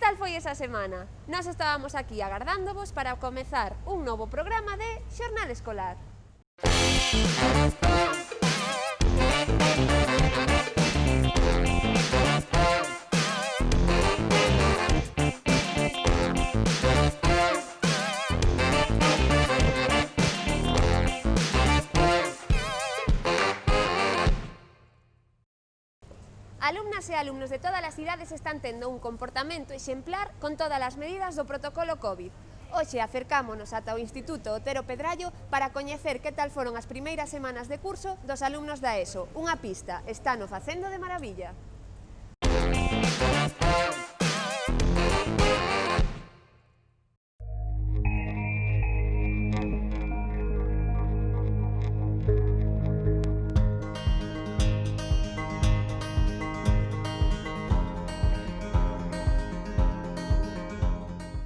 tal foi esa semana? Nós estábamos aquí agardándovos para comezar un novo programa de Xornal Escolar. Alumnas e alumnos de todas as idades están tendo un comportamento exemplar con todas as medidas do protocolo COVID. Hoxe acercámonos ata o Instituto Otero Pedrallo para coñecer que tal foron as primeiras semanas de curso dos alumnos da ESO. Unha pista, estano facendo de maravilla.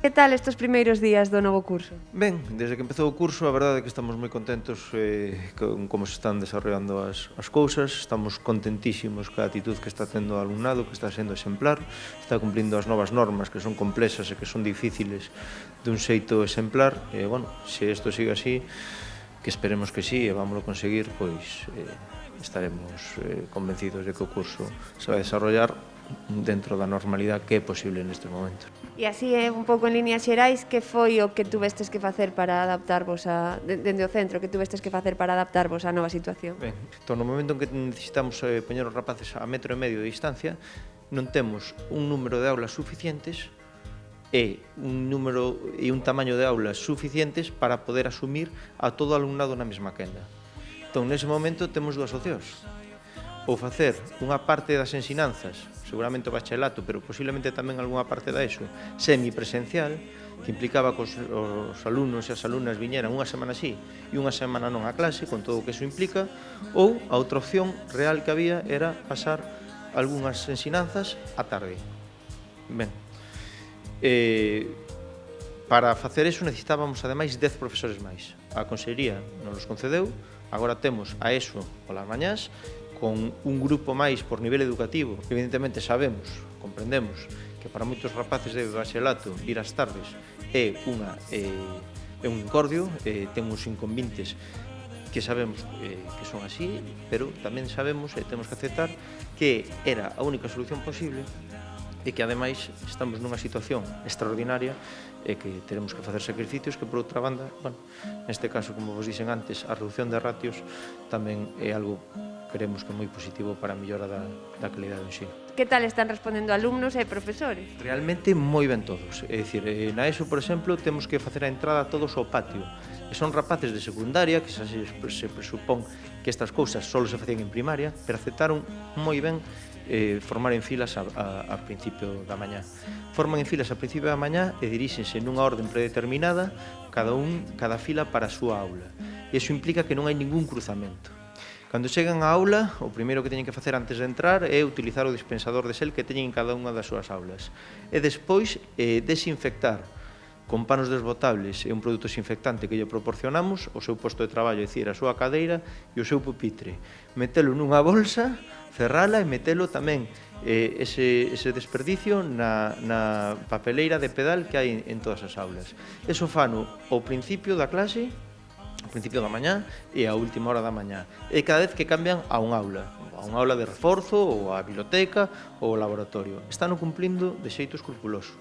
Que tal estes primeiros días do novo curso? Ben, desde que empezou o curso, a verdade é que estamos moi contentos con como se están desarrollando as cousas, estamos contentísimos coa actitud que está tendo o alumnado, que está sendo exemplar, está cumplindo as novas normas que son complexas e que son difíciles dun xeito exemplar, e, bueno, se isto sigue así, que esperemos que sí, e vámoslo conseguir, pois estaremos convencidos de que o curso se vai desarrollar dentro da normalidade que é posible neste momento. E así, un pouco en líneas xerais, que foi o que tuvestes que facer para adaptarvos dende o centro, que tuvestes que facer para adaptarvos á nova situación? Ben, entón, no momento en que necesitamos poñer os rapaces a 1,5 metro de distancia, non temos un número de aulas suficientes e un tamaño de aulas suficientes para poder asumir a todo o alumnado na mesma quenda. Entón, nese momento, temos dúas opcións. Ou facer unha parte das ensinanzas, seguramente o bachelato, pero posiblemente tamén algunha parte da ESO, semipresencial, que implicaba que os alumnos e as alumnas viñeran unha semana así e unha semana non a clase, con todo o que iso implica, ou a outra opción real que había era pasar algunhas ensinanzas á tarde. Ben, para facer eso necesitábamos ademais 10 profesores máis. A Consellería nos os concedeu, agora temos a ESO polas mañás, con un grupo máis por nivel educativo. Evidentemente sabemos, comprendemos, que para moitos rapaces de bachelato ir ás tardes é un incordio, ten uns inconvintes que sabemos que son así, pero tamén sabemos e temos que aceptar que era a única solución posible e que ademais estamos nunha situación extraordinaria e que teremos que facer sacrificios que, por outra banda, bueno, neste caso, como vos dixen antes, a reducción de ratios tamén é algo creemos que é moi positivo para a mellora da calidade do ensino. Que tal están respondendo alumnos e profesores? Realmente moi ben todos. É dicir, na ESO, por exemplo, temos que facer a entrada todos ao patio. E son rapaces de secundaria, que xa se presupón que estas cousas só se facían en primaria, pero aceptaron moi ben formar en filas a principio da mañá. Forman en filas a principio da mañá e diríxense nunha orden predeterminada, cada fila para a súa aula. E iso implica que non hai ningún cruzamento. Cando chegan á aula, o primeiro que teñen que facer antes de entrar é utilizar o dispensador de xel que teñen en cada unha das súas aulas. E despois desinfectar con panos desbotables e un produto desinfectante que lle proporcionamos o seu posto de traballo, é dicir, a súa cadeira e o seu pupitre. Metelo nunha bolsa, cerrala e metelo tamén ese desperdicio na papeleira de pedal que hai en todas as aulas. Eso fano ao principio da clase, ao principio da mañá e á última hora da mañá. E cada vez que cambian a unha aula de reforzo, ou a biblioteca, ou o laboratorio. Están cumplindo de xeito escrupuloso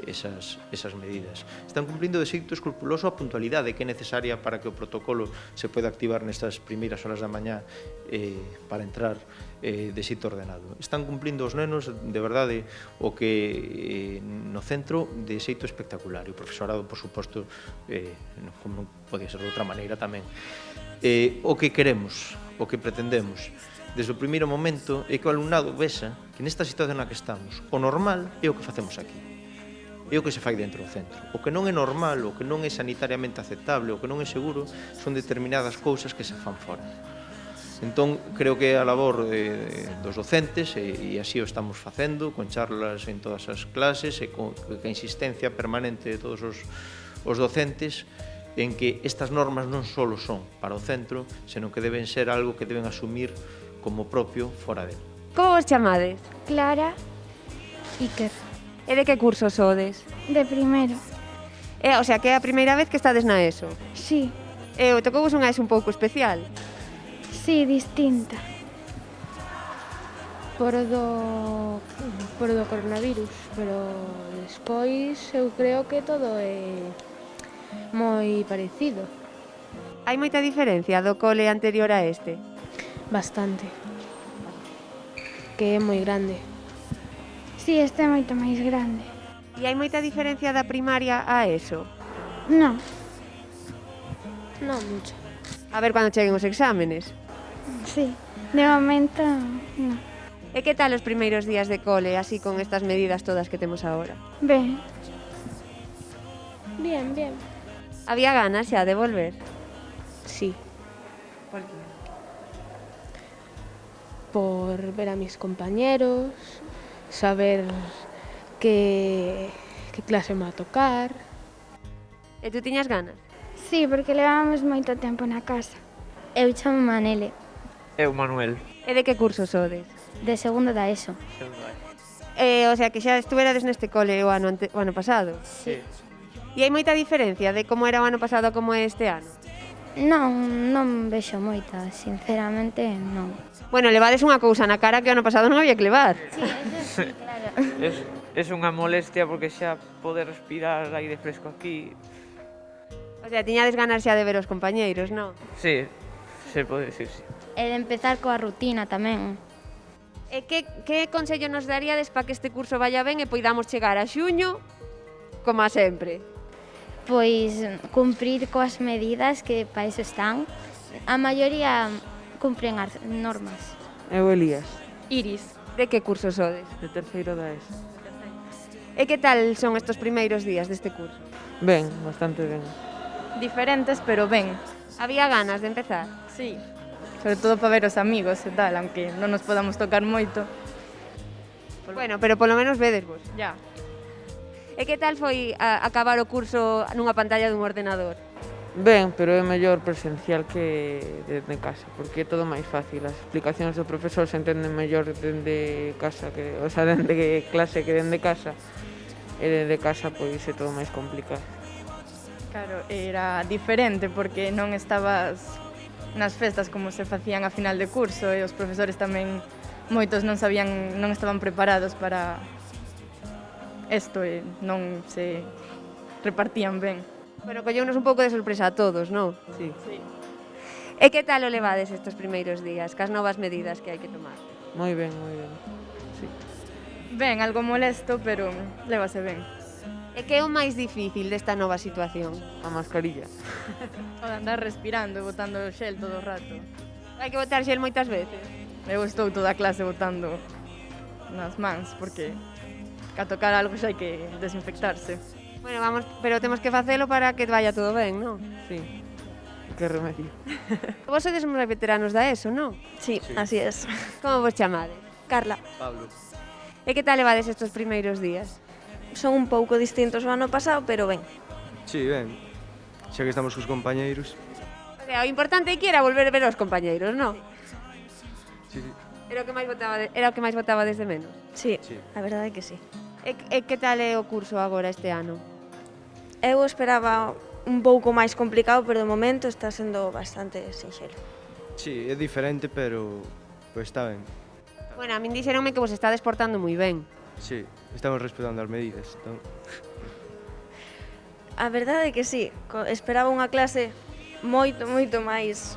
esas medidas. Están cumplindo de xeito escrupuloso a puntualidade que é necesaria para que o protocolo se poida activar nestas primeiras horas da mañá para entrar de xeito ordenado. Están cumplindo os nenos, de verdade, o que no centro de xeito espectacular. E o profesorado, por suposto, como non podía ser de outra maneira tamén. O que queremos, o que pretendemos, desde o primeiro momento, é que o alumnado vexa que nesta situación na que estamos, o normal é o que facemos aquí. É o que se fai dentro do centro. O que non é normal, o que non é sanitariamente aceptable, o que non é seguro, son determinadas cousas que se fan fora. Entón, creo que é a labor dos docentes, e así o estamos facendo, con charlas en todas as clases, e con a insistencia permanente de todos os docentes, en que estas normas non só son para o centro, senón que deben ser algo que deben asumir como propio fora dele. Como vos chamades? Clara, Iker. E de que curso sodes? De primeiro. O sea, que é a primeira vez que estades na ESO. Sí, E o tocouvos unha ESO un pouco especial. sí, distinta. Por do coronavirus, pero despois eu creo que todo é moi parecido, Hai moita diferencia do cole anterior a este. bastante, que é moi grande. Sí, este é moito máis grande. E hai moita diferencia da primaria a ESO. Non, Non mucho. A ver cando cheguen os exámenes. sí, de momento non. E que tal os primeiros días de cole, así con estas medidas todas que temos agora? Ben, Bien, bien. Había ganas xa de volver? Sí. Por ver a mis compañeros, saber qué clase me va a tocar. E tú tiñas ganas? sí, porque levábamos moito tempo na casa. Eu chamo Manele, Eu, Manuel. E de que curso sodes? de segundo da ESO. O sea, que xa estuverades neste cole o ano pasado. Sí. E hai moita diferencia de como era o ano pasado a como é este ano? Non vexo moita, sinceramente non. Bueno, levades unha cousa na cara que o ano pasado non había que levar. Sí, claro. Es unha molestia porque xa poder respirar aire fresco aquí. O sea, tiñades ganas xa de ver os compañeiros, non? Sí, se pode decir, sí. E de empezar coa rutina tamén. E que consello nos daríades para que este curso vaya ben e poidamos chegar a xuño como a sempre? Pois cumprir coas medidas que para iso están. A maioría cumpren as normas. Eu, Elías, Iris. De que curso sodes? de terceiro da ESO. E que tal son estos primeiros días deste curso? Ben, bastante ben. Diferentes, pero ben. Había ganas de empezar? Sí. Sobre todo para ver os amigos e tal, aunque non nos podamos tocar moito. Bueno, pero polo menos vedesvos. Ya. E que tal foi acabar o curso nunha pantalla dun ordenador? Ben, pero é mellor presencial que dende casa, porque é todo máis fácil. As explicacións do profesor se entenden mellor dende casa, dende clase que dende casa. E dende casa, pois, é todo máis complicado. Claro, era diferente porque non estabas nas festas como se facían a final de curso e os profesores tamén moitos non estaban preparados para isto e non se repartían ben. Bueno, colleunos un pouco de sorpresa a todos, non? Sí. Sí. E que tal o levades estes primeiros días, cas novas medidas que hai que tomar? Moi ben, moi ben. Sí. Ben, algo molesto, pero lévase ben. E que é o máis difícil desta nova situación? A mascarilla. O de andar respirando e botando xel todo o rato. Hai que botar xel moitas veces? Eu estou toda a clase botando nas mans, porque a tocar algo xa hai que desinfectarse. Bueno, pero temos que facelo para que vaya todo ben, non? Sí. Que remedio. Vos sodes moi veteranos da ESO, non? Sí, así es. Como vos chamades? Carla, Pablo. E que tal levades estes primeiros días? son un pouco distintos ao ano pasado, pero ben. Sí, ben. Xa que estamos cos compañeiros. O sea, o importante é que era volver a ver os compañeiros, non? Sí, sí. Era o que máis votaba desde menos. Sí, Sí. a verdade é que sí. E que tal é o curso agora este ano? Eu esperaba un pouco máis complicado, pero de momento está sendo bastante sinxelo. Sí, é diferente, pero pues está ben. Bueno, a min dixeronme que vos estades portando moi ben. Sí, estamos respetando as medidas. Entón, A verdade é que sí, esperaba unha clase moito máis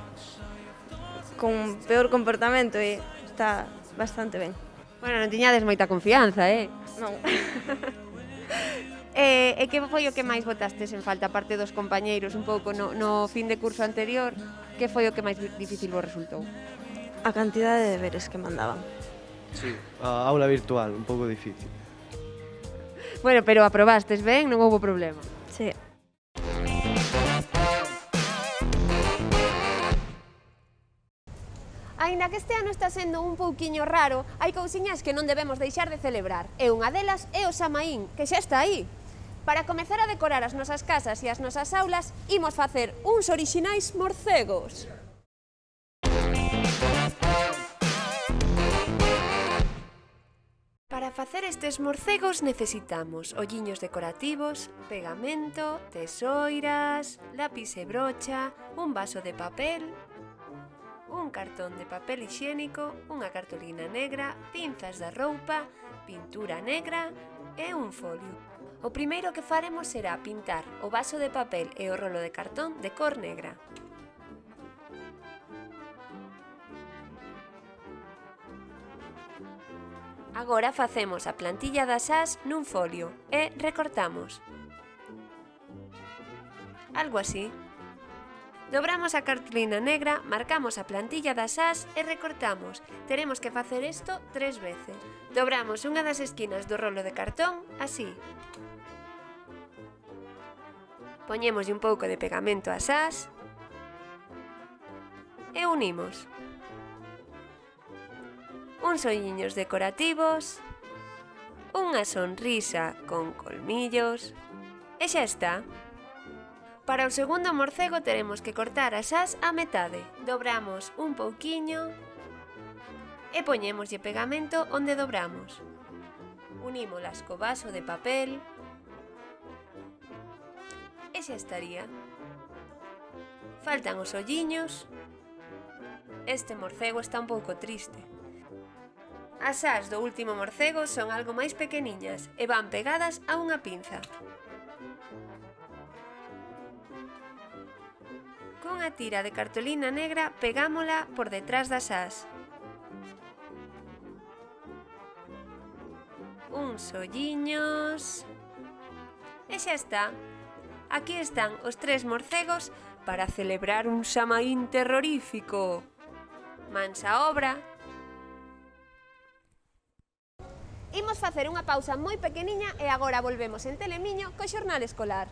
con peor comportamento e está bastante ben. Bueno, non tiñades moita confianza, Non. E que foi o que máis votastes en falta, aparte dos compañeiros, un pouco no fin de curso anterior, que foi o que máis difícil vos resultou? A cantidade de deberes que mandaban. sí, a aula virtual, un pouco difícil. Bueno, pero aprobastes ben, non houbo problema. Sí. Aínda que este ano está sendo un pouquiño raro, hai cousiñas que non debemos deixar de celebrar. E unha delas é o Samaín, que xa está aí. Para comezar a decorar as nosas casas e as nosas aulas, imos facer uns orixinais morcegos. Para facer estes morcegos necesitamos olliños decorativos, pegamento, tesoiras, lápiz e brocha, un vaso de papel, un cartón de papel hixiénico, unha cartolina negra, pinzas da roupa, pintura negra e un folio. O primeiro que faremos será pintar o vaso de papel e o rolo de cartón de cor negra. Agora facemos a plantilla das ás nun folio e recortamos. Algo así. Dobramos a cartolina negra, marcamos a plantilla das ás e recortamos. Teremos que facer isto 3 veces. Dobramos unha das esquinas do rolo de cartón, así. Poñémoslle un pouco de pegamento ás ás e unimos. Uns olliños decorativos, unha sonrisa con colmillos e xa está. Para o segundo morcego teremos que cortar as ás á metade. Dobramos un pouquiño e poñémoslle pegamento onde dobramos. Unímolas co vaso de papel e xa estaría. Faltan os olliños. Este morcego está un pouco triste. As ás do último morcego son algo máis pequeniñas e van pegadas a unha pinza. Con a tira de cartolina negra pegámola por detrás das ás. Uns olliños e xa está. Aquí están os 3 morcegos para celebrar un Samaín terrorífico. Mans a obra. Imos facer unha pausa moi pequeniña e agora volvemos en Telemiño co xornal escolar.